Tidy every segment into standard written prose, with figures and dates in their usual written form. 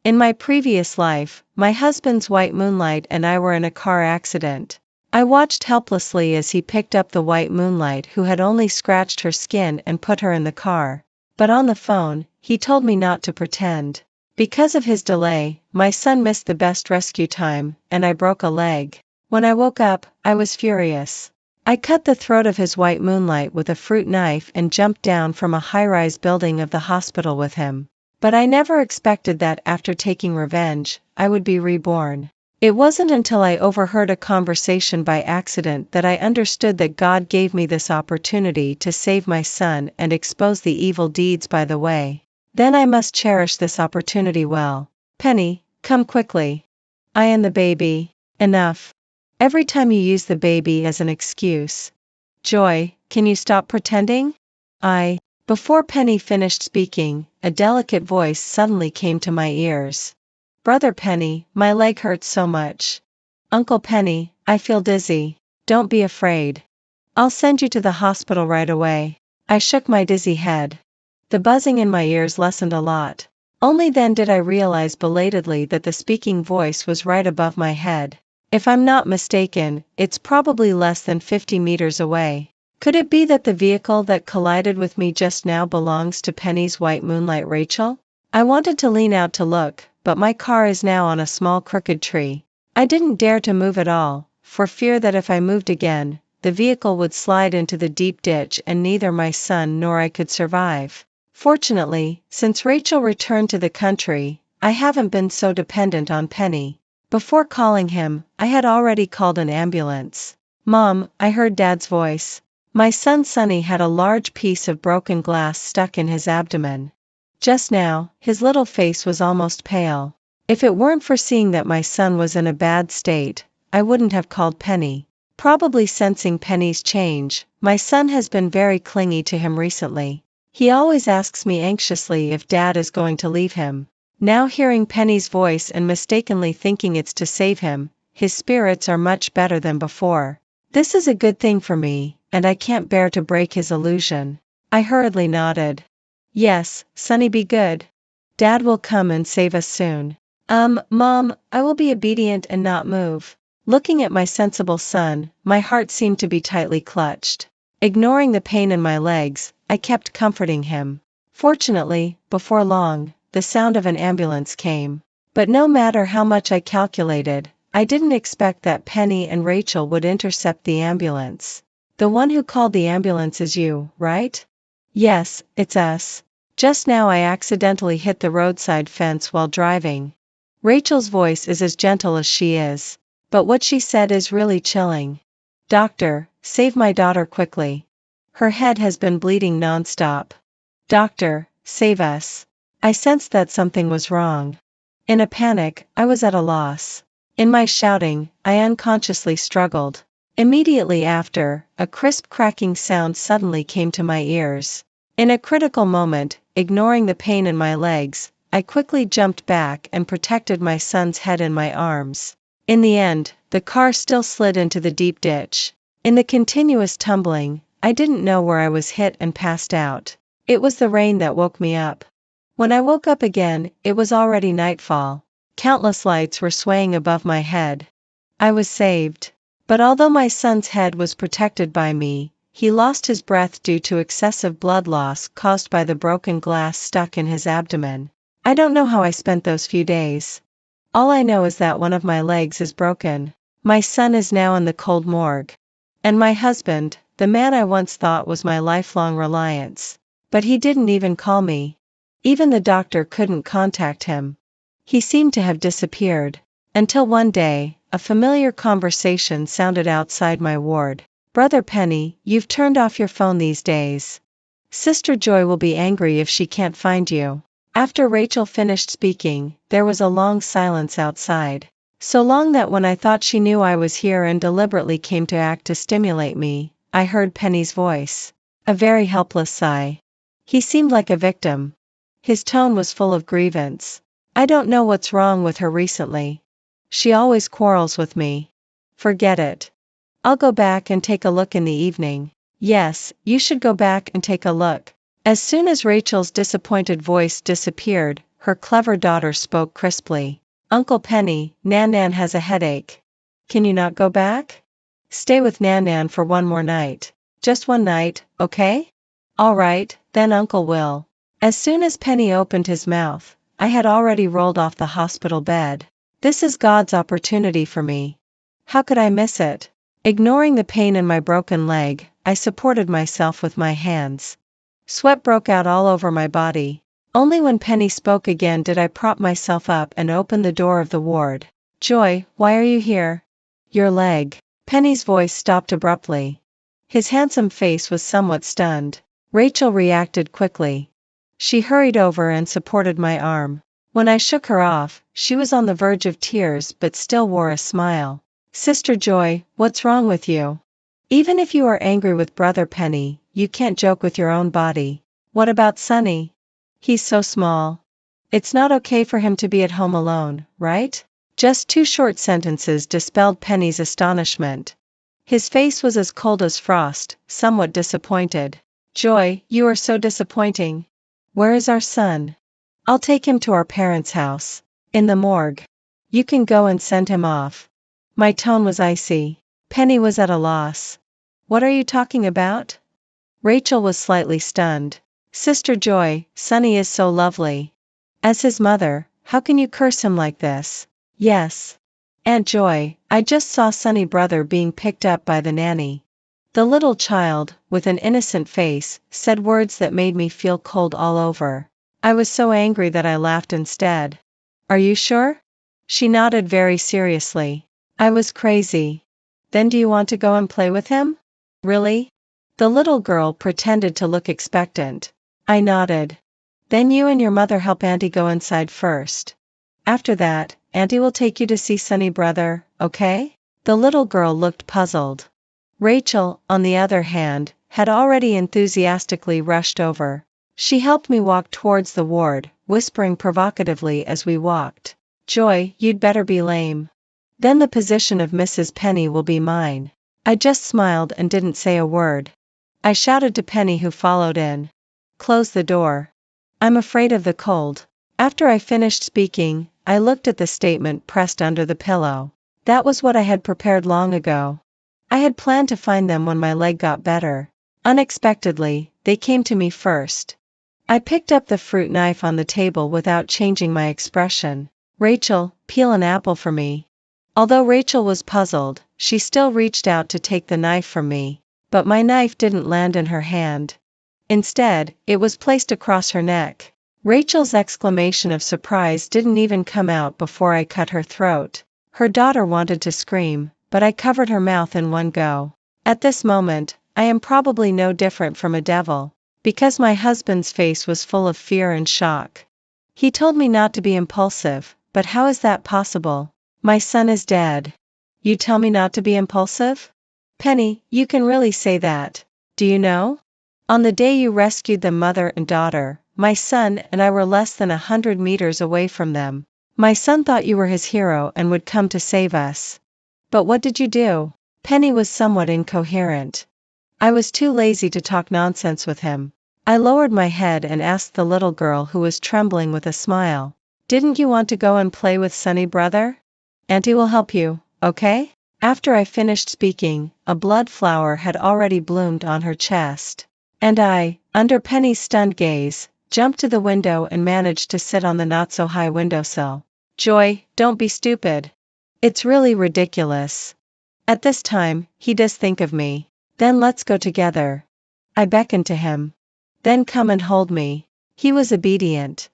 In my previous life, my husband's white moonlight and I were in a car accident. I watched helplessly as he picked up the white moonlight who had only scratched her skin and put her in the car. But on the phone, he told me not to pretend. Because of his delay, my son missed the best rescue time, and I broke a leg. When I woke up, I was furious. I cut the throat of his white moonlight with a fruit knife and jumped down from a high-rise building of the hospital with him. But I never expected that after taking revenge, I would be reborn. It wasn't until I overheard a conversation by accident that I understood that God gave me this opportunity to save my son and expose the evil deeds by the way. Then I must cherish this opportunity well. Penny, come quickly. I and the baby. Enough. Every time you use the baby as an excuse. Joy, can you stop pretending? Before Penny finished speaking, a delicate voice suddenly came to my ears. Brother Penny, my leg hurts so much. Uncle Penny, I feel dizzy. Don't be afraid. I'll send you to the hospital right away. I shook my dizzy head. The buzzing in my ears lessened a lot. Only then did I realize belatedly that the speaking voice was right above my head. If I'm not mistaken, it's probably less than 50 meters away. Could it be that the vehicle that collided with me just now belongs to Penny's white moonlight Rachel? I wanted to lean out to look, but my car is now on a small crooked tree. I didn't dare to move at all, for fear that if I moved again, the vehicle would slide into the deep ditch and neither my son nor I could survive. Fortunately, since Rachel returned to the country, I haven't been so dependent on Penny. Before calling him, I had already called an ambulance. Mom, I heard Dad's voice. My son Sonny had a large piece of broken glass stuck in his abdomen. Just now, his little face was almost pale. If it weren't for seeing that my son was in a bad state, I wouldn't have called Penny. Probably sensing Penny's change, my son has been very clingy to him recently. He always asks me anxiously if Dad is going to leave him. Now hearing Penny's voice and mistakenly thinking it's to save him, his spirits are much better than before. This is a good thing for me, and I can't bear to break his illusion. I hurriedly nodded. Yes, Sonny, be good. Dad will come and save us soon. Mom, I will be obedient and not move. Looking at my sensible son, my heart seemed to be tightly clutched. Ignoring the pain in my legs, I kept comforting him. Fortunately, before long, the sound of an ambulance came. But no matter how much I calculated, I didn't expect that Penny and Rachel would intercept the ambulance. The one who called the ambulance is you, right? Yes, it's us. Just now I accidentally hit the roadside fence while driving. Rachel's voice is as gentle as she is, but what she said is really chilling. Doctor, save my daughter quickly. Her head has been bleeding nonstop. Doctor, save us. I sensed that something was wrong. In a panic, I was at a loss. In my shouting, I unconsciously struggled. Immediately after, a crisp cracking sound suddenly came to my ears. In a critical moment, ignoring the pain in my legs, I quickly jumped back and protected my son's head in my arms. In the end, the car still slid into the deep ditch. In the continuous tumbling, I didn't know where I was hit and passed out. It was the rain that woke me up. When I woke up again, it was already nightfall. Countless lights were swaying above my head. I was saved. But although my son's head was protected by me, he lost his breath due to excessive blood loss caused by the broken glass stuck in his abdomen. I don't know how I spent those few days. All I know is that one of my legs is broken. My son is now in the cold morgue. And my husband, the man I once thought was my lifelong reliance. But he didn't even call me. Even the doctor couldn't contact him. He seemed to have disappeared. Until one day, a familiar conversation sounded outside my ward. Brother Penny, you've turned off your phone these days. Sister Joy will be angry if she can't find you. After Rachel finished speaking, there was a long silence outside. So long that when I thought she knew I was here and deliberately came to act to stimulate me, I heard Penny's voice. A very helpless sigh. He seemed like a victim. His tone was full of grievance. I don't know what's wrong with her recently. She always quarrels with me. Forget it. I'll go back and take a look in the evening. Yes, you should go back and take a look. As soon as Rachel's disappointed voice disappeared, her clever daughter spoke crisply. Uncle Penny, Nan has a headache. Can you not go back? Stay with Nan for one more night. Just one night, okay? All right, then Uncle will. As soon as Penny opened his mouth, I had already rolled off the hospital bed. This is God's opportunity for me. How could I miss it? Ignoring the pain in my broken leg, I supported myself with my hands. Sweat broke out all over my body. Only when Penny spoke again did I prop myself up and open the door of the ward. Joy, why are you here? Your leg. Penny's voice stopped abruptly. His handsome face was somewhat stunned. Rachel reacted quickly. She hurried over and supported my arm. When I shook her off, she was on the verge of tears but still wore a smile. Sister Joy, what's wrong with you? Even if you are angry with Brother Penny, you can't joke with your own body. What about Sonny? He's so small. It's not okay for him to be at home alone, right? Just 2 short sentences dispelled Penny's astonishment. His face was as cold as frost, somewhat disappointed. Joy, you are so disappointing. Where is our son? I'll take him to our parents' house. In the morgue. You can go and send him off. My tone was icy. Penny was at a loss. What are you talking about? Rachel was slightly stunned. Sister Joy, Sonny is so lovely. As his mother, how can you curse him like this? Yes. Aunt Joy, I just saw Sonny brother being picked up by the nanny. The little child, with an innocent face, said words that made me feel cold all over. I was so angry that I laughed instead. Are you sure? She nodded very seriously. I was crazy. Then do you want to go and play with him? Really? The little girl pretended to look expectant. I nodded. Then you and your mother help Auntie go inside first. After that, Auntie will take you to see Sonny brother, okay? The little girl looked puzzled. Rachel, on the other hand, had already enthusiastically rushed over. She helped me walk towards the ward, whispering provocatively as we walked. Joy, you'd better be lame. Then the position of Mrs. Penny will be mine. I just smiled and didn't say a word. I shouted to Penny, who followed in. Close the door. I'm afraid of the cold. After I finished speaking, I looked at the statement pressed under the pillow. That was what I had prepared long ago. I had planned to find them when my leg got better. Unexpectedly, they came to me first. I picked up the fruit knife on the table without changing my expression. Rachel, peel an apple for me. Although Rachel was puzzled, she still reached out to take the knife from me. But my knife didn't land in her hand. Instead, it was placed across her neck. Rachel's exclamation of surprise didn't even come out before I cut her throat. Her daughter wanted to scream, but I covered her mouth in one go. At this moment, I am probably no different from a devil, because my husband's face was full of fear and shock. He told me not to be impulsive, but how is that possible? My son is dead. You tell me not to be impulsive? Penny, you can really say that. Do you know? On the day you rescued them, mother and daughter, my son and I were less than 100 meters away from them. My son thought you were his hero and would come to save us. But what did you do? Penny was somewhat incoherent. I was too lazy to talk nonsense with him. I lowered my head and asked the little girl, who was trembling, with a smile. Didn't you want to go and play with Sonny brother? Auntie will help you, okay? After I finished speaking, a blood flower had already bloomed on her chest. And I, under Penny's stunned gaze, jumped to the window and managed to sit on the not-so-high windowsill. Joy, don't be stupid. It's really ridiculous. At this time, he does think of me. Then let's go together. I beckoned to him. Then come and hold me. He was obedient.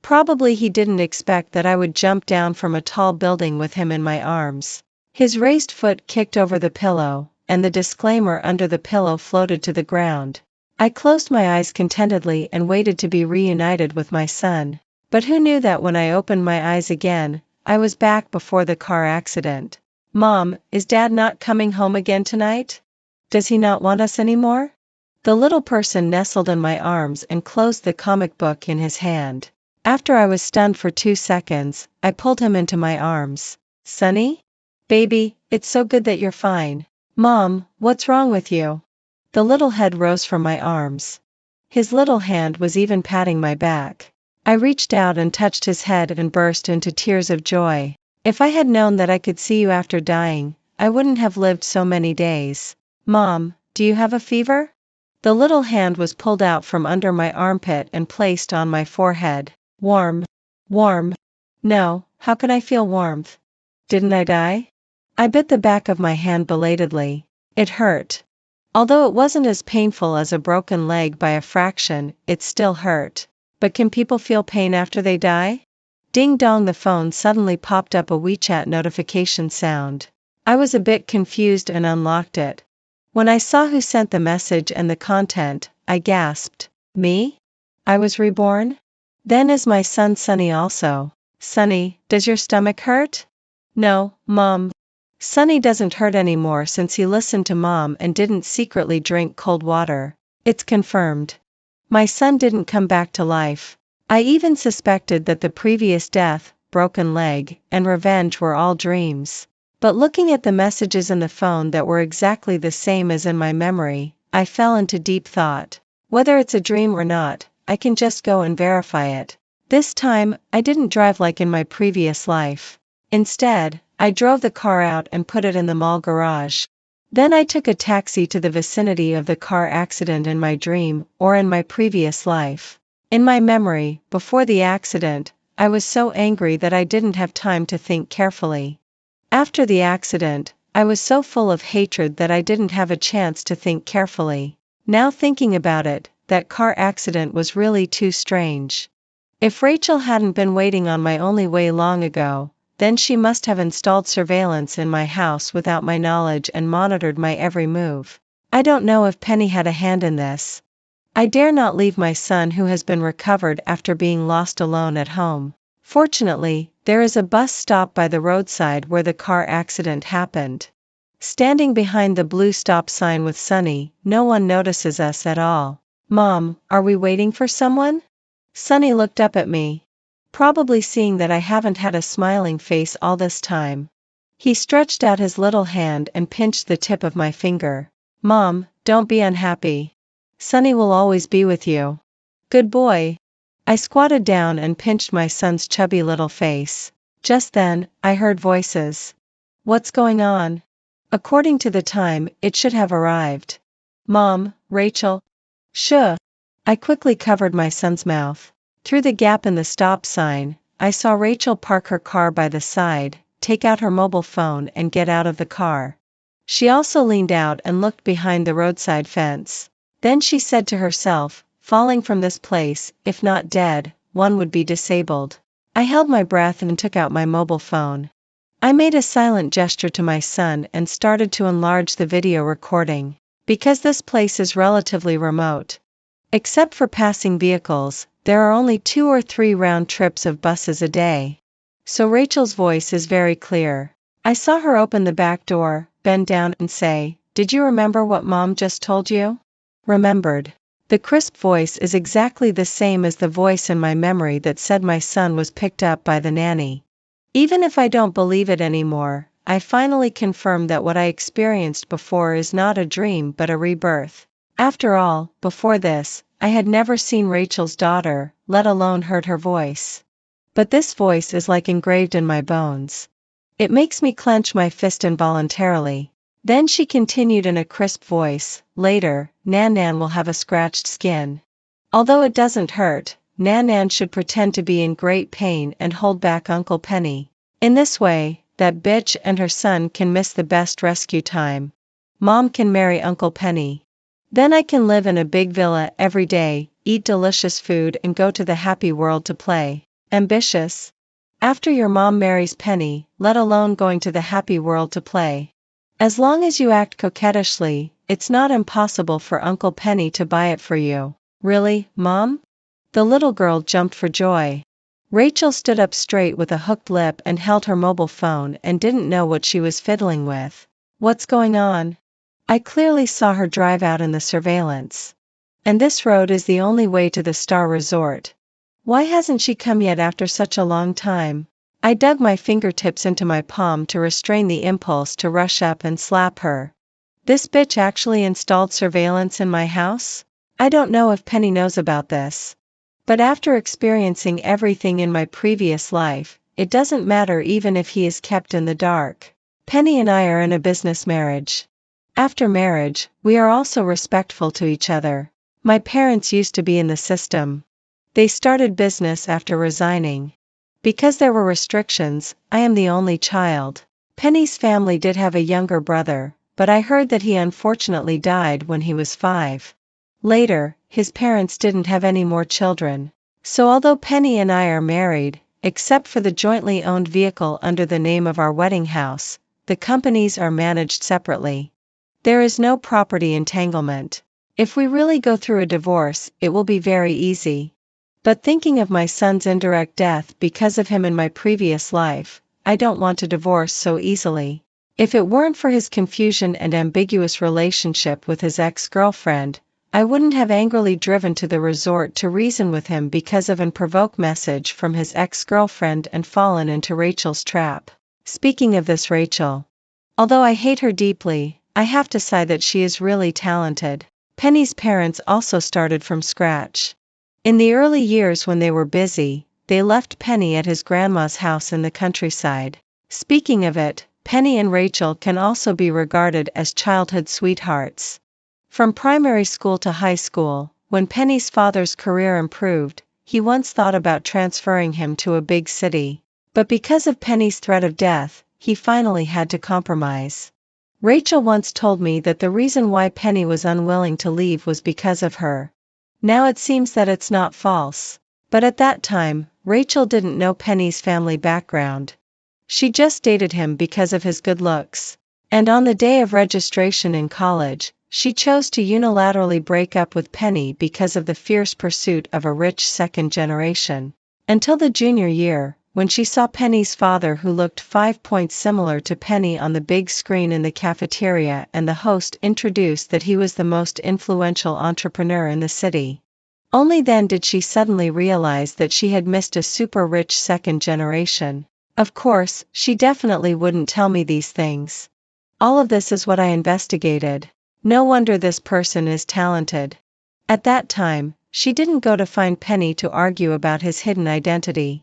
Probably he didn't expect that I would jump down from a tall building with him in my arms. His raised foot kicked over the pillow, and the disclaimer under the pillow floated to the ground. I closed my eyes contentedly and waited to be reunited with my son. But who knew that when I opened my eyes again, I was back before the car accident. Mom, is Dad not coming home again tonight? Does he not want us anymore? The little person nestled in my arms and closed the comic book in his hand. After I was stunned for 2 seconds, I pulled him into my arms. Sonny? Baby, it's so good that you're fine. Mom, what's wrong with you? The little head rose from my arms. His little hand was even patting my back. I reached out and touched his head and burst into tears of joy. If I had known that I could see you after dying, I wouldn't have lived so many days. Mom, do you have a fever? The little hand was pulled out from under my armpit and placed on my forehead. Warm. Warm. No, how can I feel warmth? Didn't I die? I bit the back of my hand belatedly. It hurt. Although it wasn't as painful as a broken leg by a fraction, it still hurt. But can people feel pain after they die? Ding dong, the phone suddenly popped up a WeChat notification sound. I was a bit confused and unlocked it. When I saw who sent the message and the content, I gasped. Me? I was reborn? Then is my son Sonny also. Sonny, does your stomach hurt? No, Mom. Sonny doesn't hurt anymore since he listened to Mom and didn't secretly drink cold water. It's confirmed. My son didn't come back to life. I even suspected that the previous death, broken leg, and revenge were all dreams. But looking at the messages in the phone that were exactly the same as in my memory, I fell into deep thought. Whether it's a dream or not, I can just go and verify it. This time, I didn't drive like in my previous life. Instead, I drove the car out and put it in the mall garage. Then I took a taxi to the vicinity of the car accident in my dream or in my previous life. In my memory, before the accident, I was so angry that I didn't have time to think carefully. After the accident, I was so full of hatred that I didn't have a chance to think carefully. Now thinking about it, that car accident was really too strange. If Rachel hadn't been waiting on my only way long ago, then she must have installed surveillance in my house without my knowledge and monitored my every move. I don't know if Penny had a hand in this. I dare not leave my son who has been recovered after being lost alone at home. Fortunately, there is a bus stop by the roadside where the car accident happened. Standing behind the blue stop sign with Sonny, no one notices us at all. Mom, are we waiting for someone? Sonny looked up at me. Probably seeing that I haven't had a smiling face all this time. He stretched out his little hand and pinched the tip of my finger. Mom, don't be unhappy. Sonny will always be with you. Good boy. I squatted down and pinched my son's chubby little face. Just then, I heard voices. What's going on? According to the time, it should have arrived. Mom, Rachel. Shh. I quickly covered my son's mouth. Through the gap in the stop sign, I saw Rachel park her car by the side, take out her mobile phone and get out of the car. She also leaned out and looked behind the roadside fence. Then she said to herself, falling from this place, if not dead, one would be disabled. I held my breath and took out my mobile phone. I made a silent gesture to my son and started to enlarge the video recording. Because this place is relatively remote. Except for passing vehicles, there are only 2 or 3 round trips of buses a day. So Rachel's voice is very clear. I saw her open the back door, bend down and say, "Did you remember what Mom just told you?" Remembered. The crisp voice is exactly the same as the voice in my memory that said my son was picked up by the nanny. Even if I don't believe it anymore, I finally confirmed that what I experienced before is not a dream but a rebirth. After all, before this, I had never seen Rachel's daughter, let alone heard her voice. But this voice is like engraved in my bones. It makes me clench my fist involuntarily. Then she continued in a crisp voice, later, Nan will have a scratched skin. Although it doesn't hurt, Nan should pretend to be in great pain and hold back Uncle Penny. In this way, that bitch and her son can miss the best rescue time. Mom can marry Uncle Penny. Then I can live in a big villa every day, eat delicious food and go to the happy world to play. Ambitious? After your mom marries Penny, let alone going to the happy world to play. As long as you act coquettishly, it's not impossible for Uncle Penny to buy it for you. Really, Mom? The little girl jumped for joy. Rachel stood up straight with a hooked lip and held her mobile phone and didn't know what she was fiddling with. What's going on? I clearly saw her drive out in the surveillance. And this road is the only way to the Star Resort. Why hasn't she come yet after such a long time? I dug my fingertips into my palm to restrain the impulse to rush up and slap her. This bitch actually installed surveillance in my house? I don't know if Penny knows about this. But after experiencing everything in my previous life, it doesn't matter even if he is kept in the dark. Penny and I are in a business marriage. After marriage, we are also respectful to each other. My parents used to be in the system. They started business after resigning. Because there were restrictions, I am the only child. Penny's family did have a younger brother, but I heard that he unfortunately died when he was 5. Later, his parents didn't have any more children. So although Penny and I are married, except for the jointly owned vehicle under the name of our wedding house, the companies are managed separately. There is no property entanglement. If we really go through a divorce, it will be very easy. But thinking of my son's indirect death because of him in my previous life, I don't want to divorce so easily. If it weren't for his confusion and ambiguous relationship with his ex-girlfriend, I wouldn't have angrily driven to the resort to reason with him because of an provoked message from his ex-girlfriend and fallen into Rachel's trap. Speaking of this Rachel, although I hate her deeply, I have to say that she is really talented. Penny's parents also started from scratch. In the early years when they were busy, they left Penny at his grandma's house in the countryside. Speaking of it, Penny and Rachel can also be regarded as childhood sweethearts. From primary school to high school, when Penny's father's career improved, he once thought about transferring him to a big city. But because of Penny's threat of death, he finally had to compromise. Rachel once told me that the reason why Penny was unwilling to leave was because of her. Now it seems that it's not false. But at that time, Rachel didn't know Penny's family background. She just dated him because of his good looks. And on the day of registration in college, she chose to unilaterally break up with Penny because of the fierce pursuit of a rich second generation. Until the junior year, when she saw Penny's father who looked 5 points similar to Penny on the big screen in the cafeteria and the host introduced that he was the most influential entrepreneur in the city. Only then did she suddenly realize that she had missed a super rich second generation. Of course, she definitely wouldn't tell me these things. All of this is what I investigated. No wonder this person is talented. At that time, she didn't go to find Penny to argue about his hidden identity.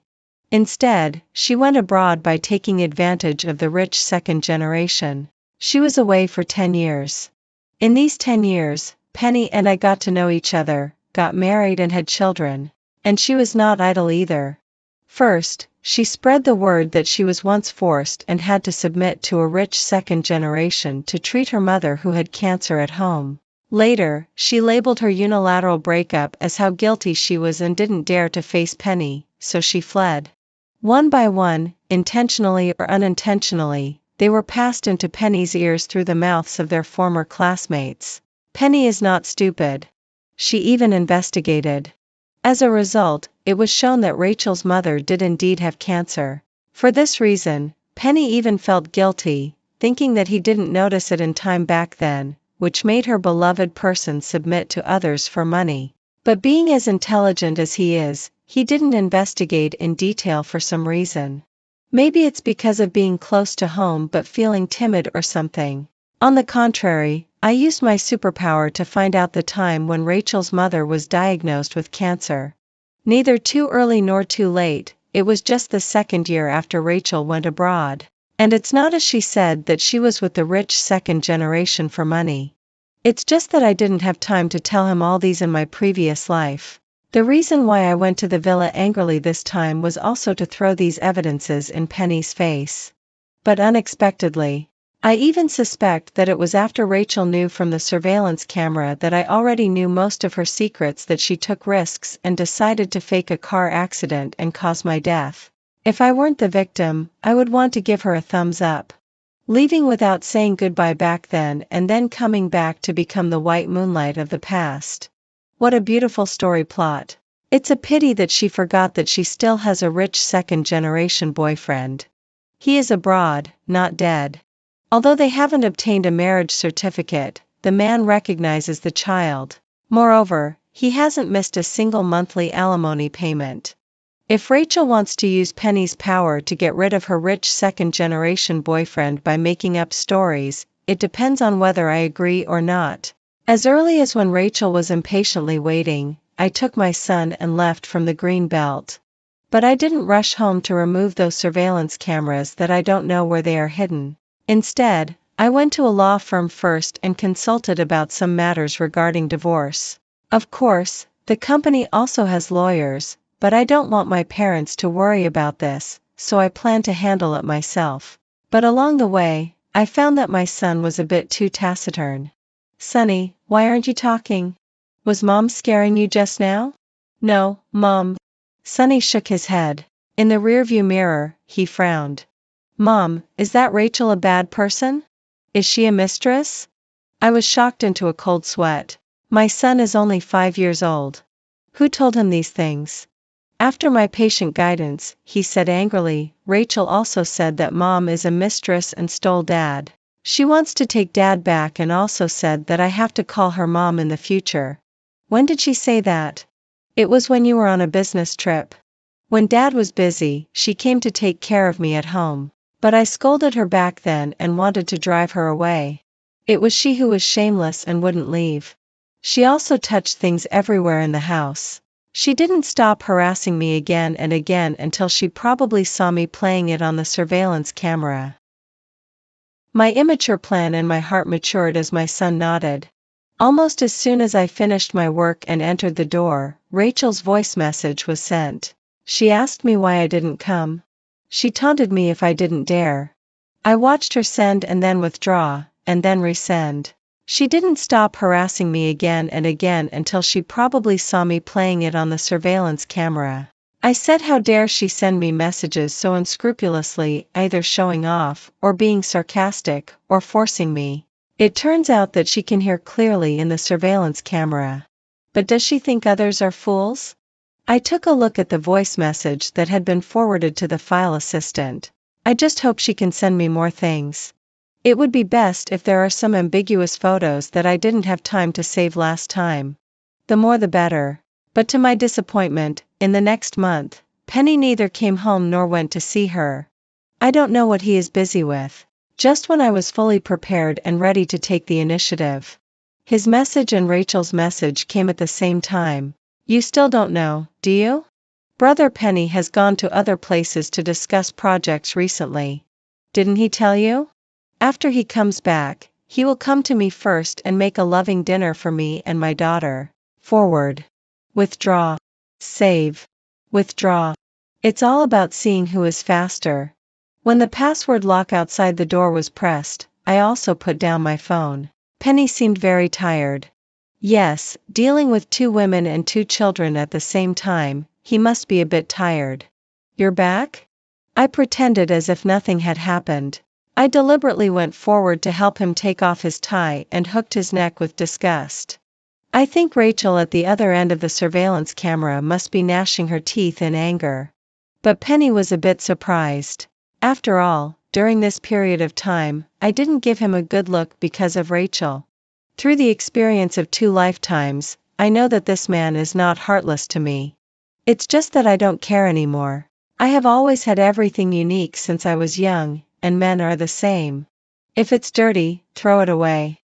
Instead, she went abroad by taking advantage of the rich second generation. She was away for 10 years. In these 10 years, Penny and I got to know each other, got married and had children. And she was not idle either. First, she spread the word that she was once forced and had to submit to a rich second generation to treat her mother who had cancer at home. Later, she labeled her unilateral breakup as how guilty she was and didn't dare to face Penny, so she fled. One by one, intentionally or unintentionally, they were passed into Penny's ears through the mouths of their former classmates. Penny is not stupid. She even investigated. As a result, it was shown that Rachel's mother did indeed have cancer. For this reason, Penny even felt guilty, thinking that he didn't notice it in time back then, which made her beloved person submit to others for money. But being as intelligent as he is, he didn't investigate in detail for some reason. Maybe it's because of being close to home but feeling timid or something. On the contrary, I used my superpower to find out the time when Rachel's mother was diagnosed with cancer. Neither too early nor too late, it was just the second year after Rachel went abroad. And it's not as she said that she was with the rich second generation for money. It's just that I didn't have time to tell him all these in my previous life. The reason why I went to the villa angrily this time was also to throw these evidences in Penny's face. But unexpectedly, I even suspect that it was after Rachel knew from the surveillance camera that I already knew most of her secrets that she took risks and decided to fake a car accident and cause my death. If I weren't the victim, I would want to give her a thumbs up. Leaving without saying goodbye back then and then coming back to become the white moonlight of the past. What a beautiful story plot. It's a pity that she forgot that she still has a rich second-generation boyfriend. He is abroad, not dead. Although they haven't obtained a marriage certificate, the man recognizes the child. Moreover, he hasn't missed a single monthly alimony payment. If Rachel wants to use Penny's power to get rid of her rich second-generation boyfriend by making up stories, it depends on whether I agree or not. As early as when Rachel was impatiently waiting, I took my son and left from the green belt. But I didn't rush home to remove those surveillance cameras that I don't know where they are hidden. Instead, I went to a law firm first and consulted about some matters regarding divorce. Of course, the company also has lawyers, but I don't want my parents to worry about this, so I plan to handle it myself. But along the way, I found that my son was a bit too taciturn. "Sonny, why aren't you talking? Was Mom scaring you just now?" "No, Mom." Sonny shook his head. In the rearview mirror, he frowned. "Mom, is that Rachel a bad person? Is she a mistress?" I was shocked into a cold sweat. My son is only 5 years old. Who told him these things? After my patient guidance, he said angrily, "Rachel also said that Mom is a mistress and stole Dad. She wants to take Dad back and also said that I have to call her Mom in the future." "When did she say that?" "It was when you were on a business trip. When Dad was busy, she came to take care of me at home. But I scolded her back then and wanted to drive her away. It was she who was shameless and wouldn't leave. She also touched things everywhere in the house. She didn't stop harassing me again and again until she probably saw me playing it on the surveillance camera." My immature plan and my heart matured as my son nodded. Almost as soon as I finished my work and entered the door, Rachel's voice message was sent. She asked me why I didn't come. She taunted me if I didn't dare. I watched her send and then withdraw, and then resend. She didn't stop harassing me again and again until she probably saw me playing it on the surveillance camera. I said, how dare she send me messages so unscrupulously, either showing off, or being sarcastic, or forcing me. It turns out that she can hear clearly in the surveillance camera. But does she think others are fools? I took a look at the voice message that had been forwarded to the file assistant. I just hope she can send me more things. It would be best if there are some ambiguous photos that I didn't have time to save last time. The more the better. But to my disappointment, in the next month, Penny neither came home nor went to see her. I don't know what he is busy with. Just when I was fully prepared and ready to take the initiative, his message and Rachel's message came at the same time. "You still don't know, do you? Brother Penny has gone to other places to discuss projects recently. Didn't he tell you? After he comes back, he will come to me first and make a loving dinner for me and my daughter." Forward. Withdraw. Save. Withdraw. It's all about seeing who is faster. When the password lock outside the door was pressed, I also put down my phone. Penny seemed very tired. Yes, dealing with 2 women and 2 children at the same time, he must be a bit tired. "You're back?" I pretended as if nothing had happened. I deliberately went forward to help him take off his tie and hooked his neck with disgust. I think Rachel at the other end of the surveillance camera must be gnashing her teeth in anger. But Penny was a bit surprised. After all, during this period of time, I didn't give him a good look because of Rachel. Through the experience of 2 lifetimes, I know that this man is not heartless to me. It's just that I don't care anymore. I have always had everything unique since I was young, and men are the same. If it's dirty, throw it away.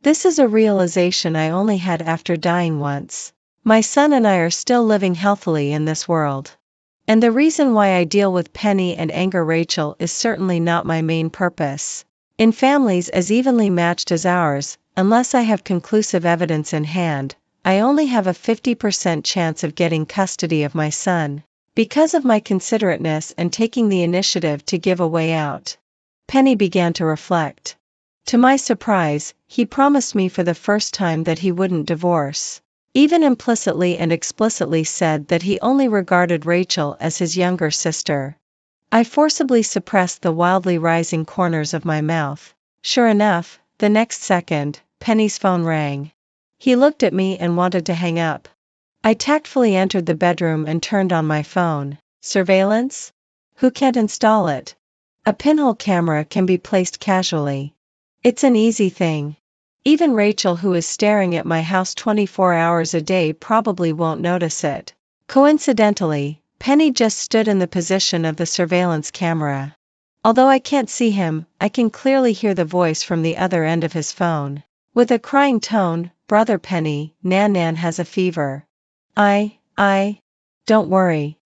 This is a realization I only had after dying once. My son and I are still living healthily in this world. And the reason why I deal with Penny and anger Rachel is certainly not my main purpose. In families as evenly matched as ours, unless I have conclusive evidence in hand, I only have a 50% chance of getting custody of my son, because of my considerateness and taking the initiative to give a way out. Penny began to reflect. To my surprise, he promised me for the first time that he wouldn't divorce. Even implicitly and explicitly said that he only regarded Rachel as his younger sister. I forcibly suppressed the wildly rising corners of my mouth. Sure enough, the next second, Penny's phone rang. He looked at me and wanted to hang up. I tactfully entered the bedroom and turned on my phone. Surveillance? Who can't install it? A pinhole camera can be placed casually. It's an easy thing. Even Rachel, who is staring at my house 24 hours a day, probably won't notice it. Coincidentally, Penny just stood in the position of the surveillance camera. Although I can't see him, I can clearly hear the voice from the other end of his phone. With a crying tone, "Brother Penny, Nan has a fever. I, don't worry.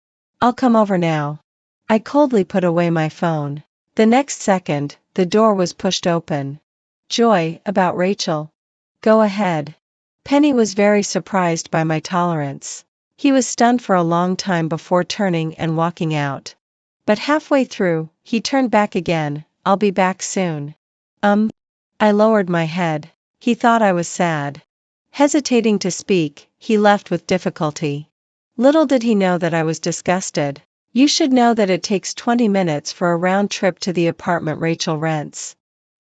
I'll come over now. I coldly put away my phone. The next second, the door was pushed open. Joy, about Rachel. Go ahead. Penny was very surprised by my tolerance. He was stunned for a long time before turning and walking out. But halfway through, he turned back again. I'll be back soon. I lowered my head. He thought I was sad. Hesitating to speak, he left with difficulty. Little did he know that I was disgusted. You should know that it takes 20 minutes for a round trip to the apartment Rachel rents.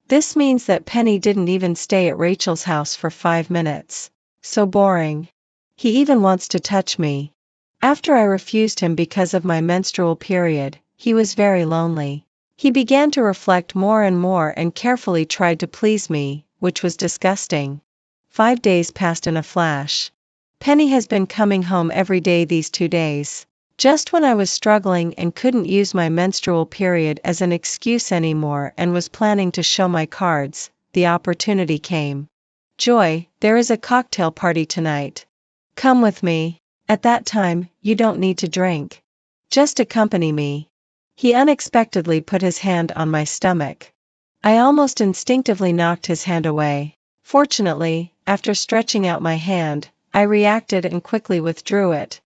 This means that Penny didn't even stay at Rachel's house for 5 minutes. So boring. He even wants to touch me. After I refused him because of my menstrual period, he was very lonely. He began to reflect more and carefully tried to please me, which was disgusting. 5 days passed in a flash. Penny has been coming home every day these 2 days. Just when I was struggling and couldn't use my menstrual period as an excuse anymore and was planning to show my cards, the opportunity came. Joy, there is a cocktail party tonight. Come with me. At that time, you don't need to drink. Just accompany me. He unexpectedly put his hand on my stomach. I almost instinctively knocked his hand away. Fortunately, after stretching out my hand, I reacted and quickly withdrew it.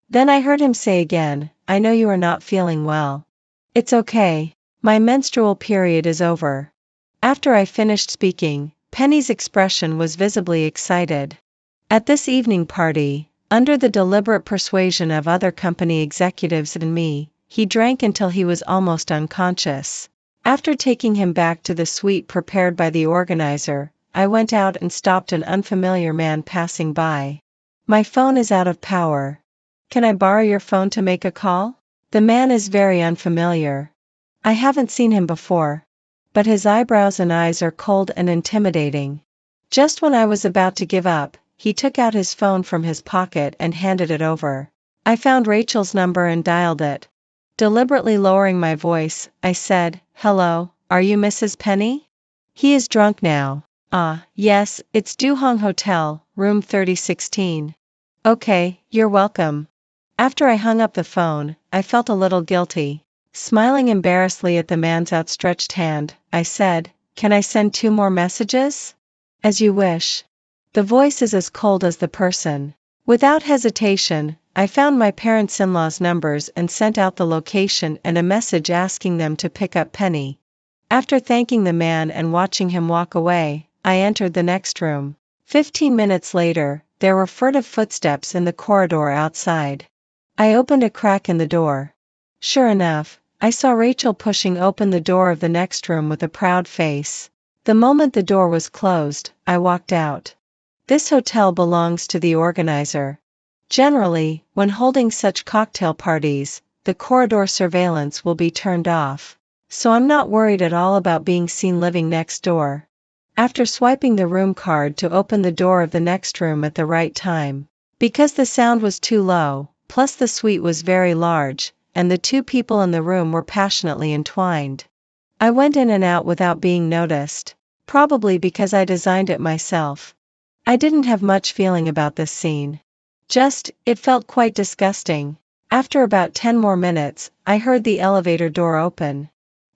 Then I heard him say again, I know you are not feeling well. It's okay. My menstrual period is over. After I finished speaking, Penny's expression was visibly excited. At this evening party, under the deliberate persuasion of other company executives and me, he drank until he was almost unconscious. After taking him back to the suite prepared by the organizer, I went out and stopped an unfamiliar man passing by. My phone is out of power. Can I borrow your phone to make a call? The man is very unfamiliar. I haven't seen him before. But his eyebrows and eyes are cold and intimidating. Just when I was about to give up, he took out his phone from his pocket and handed it over. I found Rachel's number and dialed it. Deliberately lowering my voice, I said, Hello, are you Mrs. Penny? He is drunk now. Yes, it's Duhong Hotel, room 3016. Okay, you're welcome. After I hung up the phone, I felt a little guilty. Smiling embarrassedly at the man's outstretched hand, I said, Can I send 2 more messages? As you wish. The voice is as cold as the person. Without hesitation, I found my parents-in-law's numbers and sent out the location and a message asking them to pick up Penny. After thanking the man and watching him walk away, I entered the next room. 15 minutes later, there were furtive footsteps in the corridor outside. I opened a crack in the door. Sure enough, I saw Rachel pushing open the door of the next room with a proud face. The moment the door was closed, I walked out. This hotel belongs to the organizer. Generally, when holding such cocktail parties, the corridor surveillance will be turned off. So I'm not worried at all about being seen living next door. After swiping the room card to open the door of the next room at the right time, because the sound was too low, plus the suite was very large, and the 2 people in the room were passionately entwined. I went in and out without being noticed, probably because I designed it myself. I didn't have much feeling about this scene. It felt quite disgusting. After about 10 more minutes, I heard the elevator door open.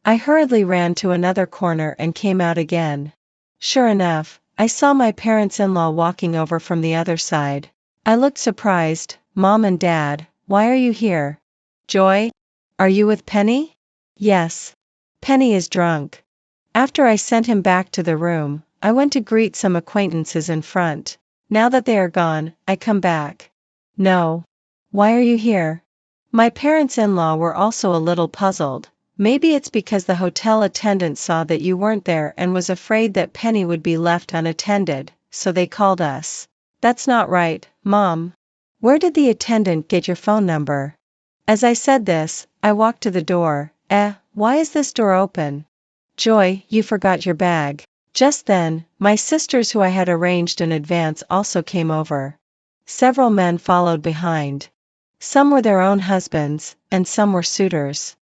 I hurriedly ran to another corner and came out again. Sure enough, I saw my parents-in-law walking over from the other side. I looked surprised. Mom and Dad, why are you here? Joy? Are you with Penny? Yes. Penny is drunk. After I sent him back to the room, I went to greet some acquaintances in front. Now that they are gone, I come back. No. Why are you here? My parents-in-law were also a little puzzled. Maybe it's because the hotel attendant saw that you weren't there and was afraid that Penny would be left unattended, so they called us. That's not right, Mom. Where did the attendant get your phone number? As I said this, I walked to the door. Why is this door open? Joy, you forgot your bag. Just then, my sisters who I had arranged in advance also came over. Several men followed behind. Some were their own husbands, and some were suitors.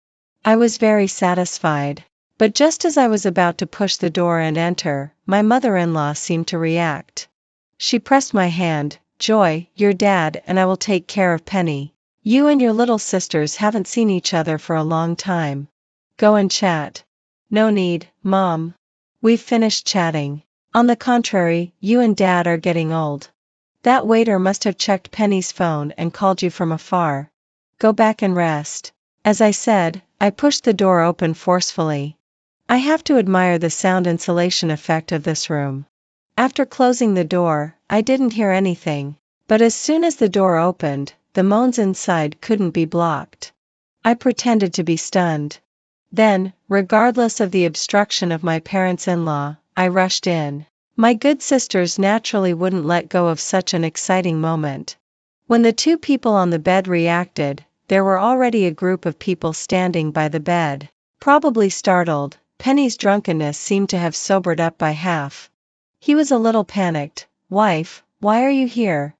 I was very satisfied. But just as I was about to push the door and enter, my mother-in-law seemed to react. She pressed my hand. Joy, your dad and I will take care of Penny. You and your little sisters haven't seen each other for a long time. Go and chat. No need, Mom. We've finished chatting. On the contrary, you and Dad are getting old. That waiter must have checked Penny's phone and called you from afar. Go back and rest. As I said, I pushed the door open forcefully. I have to admire the sound insulation effect of this room. After closing the door, I didn't hear anything, but as soon as the door opened, the moans inside couldn't be blocked. I pretended to be stunned. Then, regardless of the obstruction of my parents-in-law, I rushed in. My good sisters naturally wouldn't let go of such an exciting moment. When the two people on the bed reacted, there were already a group of people standing by the bed. Probably startled, Penny's drunkenness seemed to have sobered up by half. He was a little panicked. Wife, why are you here?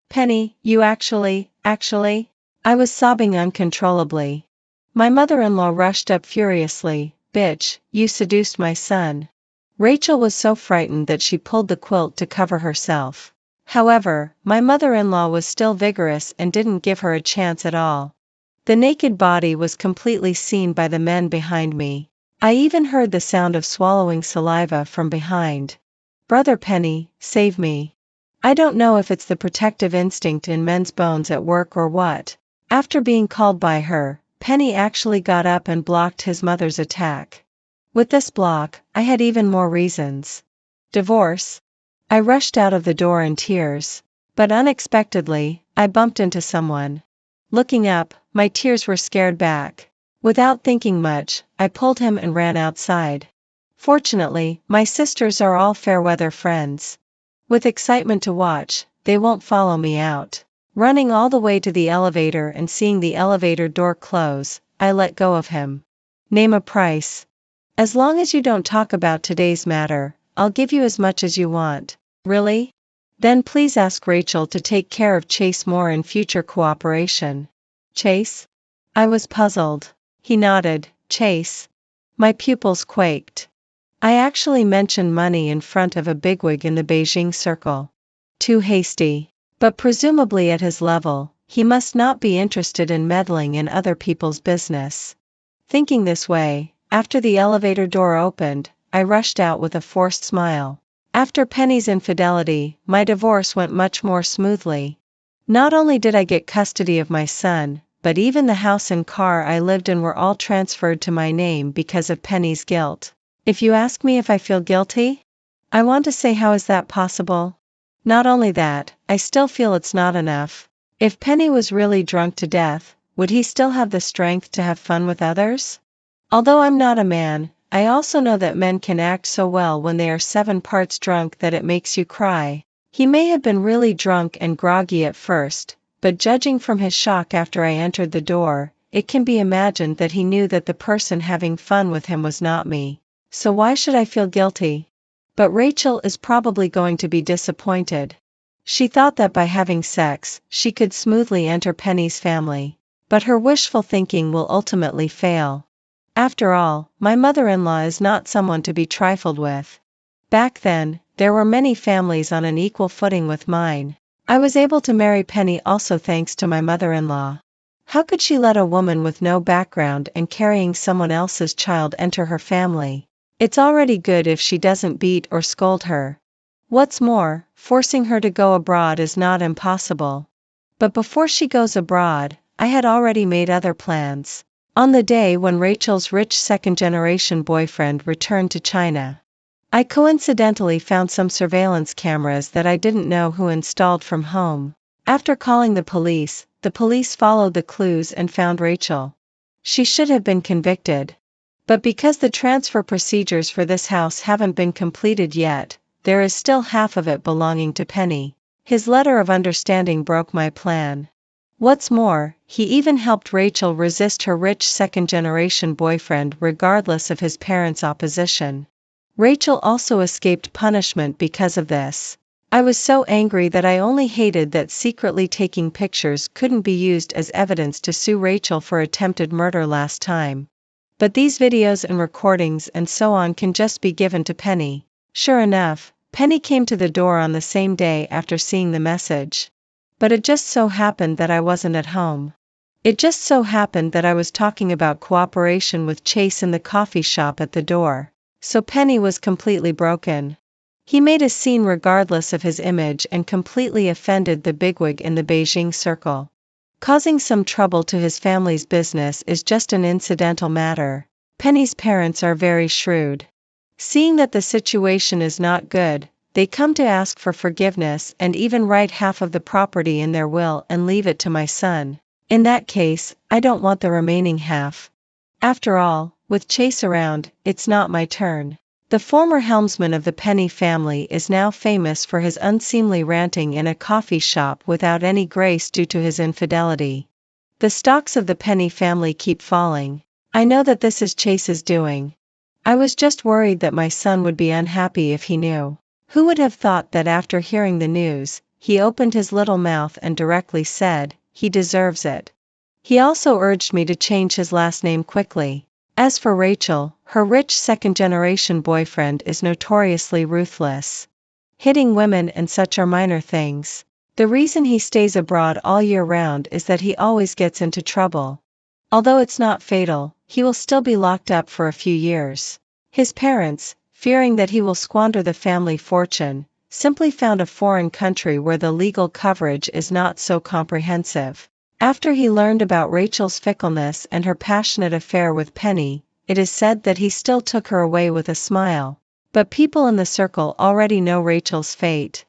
Penny, you actually? I was sobbing uncontrollably. My mother-in-law rushed up furiously. Bitch, you seduced my son. Rachel was so frightened that she pulled the quilt to cover herself. However, my mother-in-law was still vigorous and didn't give her a chance at all. The naked body was completely seen by the men behind me. I even heard the sound of swallowing saliva from behind. Brother Penny, save me. I don't know if it's the protective instinct in men's bones at work or what. After being called by her, Penny actually got up and blocked his mother's attack. With this block, I had even more reasons. Divorce. I rushed out of the door in tears. But unexpectedly, I bumped into someone. Looking up, my tears were scared back. Without thinking much, I pulled him and ran outside. Fortunately, my sisters are all fair-weather friends. With excitement to watch, they won't follow me out. Running all the way to the elevator and seeing the elevator door close, I let go of him. Name a price. As long as you don't talk about today's matter, I'll give you as much as you want. Really? Then please ask Rachel to take care of Chase more in future cooperation. Chase? I was puzzled. He nodded. Chase. My pupils quaked. I actually mentioned money in front of a bigwig in the Beijing circle. Too hasty. But presumably at his level, he must not be interested in meddling in other people's business. Thinking this way, after the elevator door opened, I rushed out with a forced smile. After Penny's infidelity, my divorce went much more smoothly. Not only did I get custody of my son, but even the house and car I lived in were all transferred to my name because of Penny's guilt. If you ask me if I feel guilty, I want to say, how is that possible? Not only that, I still feel it's not enough. If Penny was really drunk to death, would he still have the strength to have fun with others? Although I'm not a man, I also know that men can act so well when they are 7 parts drunk that it makes you cry. He may have been really drunk and groggy at first, but judging from his shock after I entered the door, it can be imagined that he knew that the person having fun with him was not me. So why should I feel guilty? But Rachel is probably going to be disappointed. She thought that by having sex, she could smoothly enter Penny's family. But her wishful thinking will ultimately fail. After all, my mother-in-law is not someone to be trifled with. Back then, there were many families on an equal footing with mine. I was able to marry Penny also thanks to my mother-in-law. How could she let a woman with no background and carrying someone else's child enter her family? It's already good if she doesn't beat or scold her. What's more, forcing her to go abroad is not impossible. But before she goes abroad, I had already made other plans. On the day when Rachel's rich second-generation boyfriend returned to China, I coincidentally found some surveillance cameras that I didn't know who installed from home. After calling the police followed the clues and found Rachel. She should have been convicted. But because the transfer procedures for this house haven't been completed yet, there is still half of it belonging to Penny. His letter of understanding broke my plan. What's more, he even helped Rachel resist her rich second-generation boyfriend regardless of his parents' opposition. Rachel also escaped punishment because of this. I was so angry that I only hated that secretly taking pictures couldn't be used as evidence to sue Rachel for attempted murder last time. But these videos and recordings and so on can just be given to Penny. Sure enough, Penny came to the door on the same day after seeing the message. But it just so happened that I wasn't at home. It just so happened that I was talking about cooperation with Chase in the coffee shop at the door. So Penny was completely broken. He made a scene regardless of his image and completely offended the bigwig in the Beijing circle. Causing some trouble to his family's business is just an incidental matter. Penny's parents are very shrewd. Seeing that the situation is not good, they come to ask for forgiveness and even write half of the property in their will and leave it to my son. In that case, I don't want the remaining half. After all, with Chase around, it's not my turn. The former helmsman of the Penny family is now famous for his unseemly ranting in a coffee shop without any grace due to his infidelity. The stocks of the Penny family keep falling. I know that this is Chase's doing. I was just worried that my son would be unhappy if he knew. Who would have thought that after hearing the news, he opened his little mouth and directly said, "He deserves it." He also urged me to change his last name quickly. As for Rachel, her rich second-generation boyfriend is notoriously ruthless. Hitting women and such are minor things. The reason he stays abroad all year round is that he always gets into trouble. Although it's not fatal, he will still be locked up for a few years. His parents, fearing that he will squander the family fortune, simply found a foreign country where the legal coverage is not so comprehensive. After he learned about Rachel's fickleness and her passionate affair with Penny, it is said that he still took her away with a smile. But people in the circle already know Rachel's fate.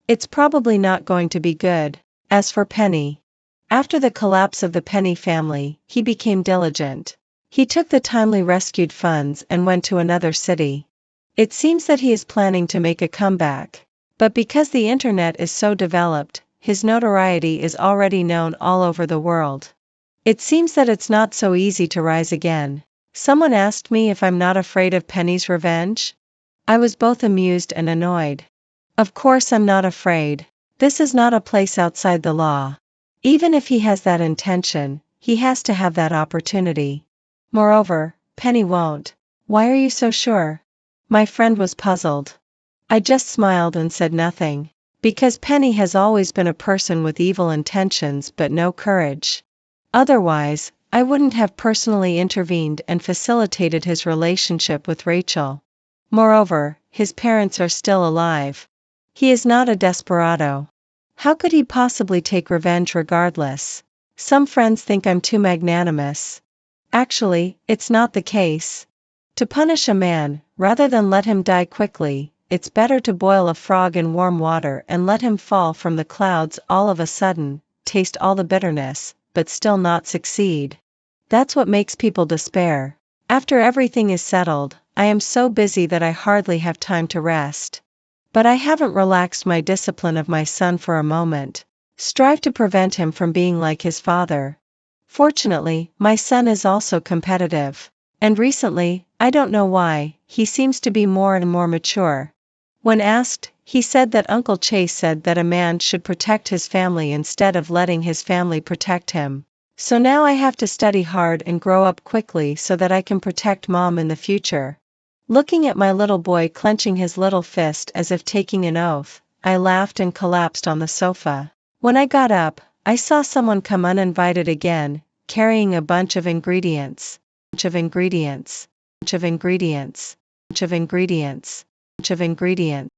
It's probably not going to be good. As for Penny, after the collapse of the Penny family, he became diligent. He took the timely rescued funds and went to another city. It seems that he is planning to make a comeback. But because the internet is so developed, his notoriety is already known all over the world. It seems that it's not so easy to rise again. Someone asked me if I'm not afraid of Penny's revenge. I was both amused and annoyed. Of course I'm not afraid. This is not a place outside the law. Even if he has that intention, he has to have that opportunity. Moreover, Penny won't. Why are you so sure? My friend was puzzled. I just smiled and said nothing. Because Penny has always been a person with evil intentions but no courage. Otherwise, I wouldn't have personally intervened and facilitated his relationship with Rachel. Moreover, his parents are still alive. He is not a desperado. How could he possibly take revenge regardless? Some friends think I'm too magnanimous. Actually, it's not the case. To punish a man, rather than let him die quickly, it's better to boil a frog in warm water and let him fall from the clouds all of a sudden, taste all the bitterness, but still not succeed. That's what makes people despair. After everything is settled, I am so busy that I hardly have time to rest. But I haven't relaxed my discipline of my son for a moment. Strive to prevent him from being like his father. Fortunately, my son is also competitive. And recently, I don't know why, he seems to be more and more mature. When asked, he said that Uncle Chase said that a man should protect his family instead of letting his family protect him. So now I have to study hard and grow up quickly so that I can protect Mom in the future. Looking at my little boy clenching his little fist as if taking an oath, I laughed and collapsed on the sofa. When I got up, I saw someone come uninvited again, carrying a bunch of ingredients. Bunch of ingredients. Bunch of ingredients. Bunch of ingredients. Bunch of ingredients.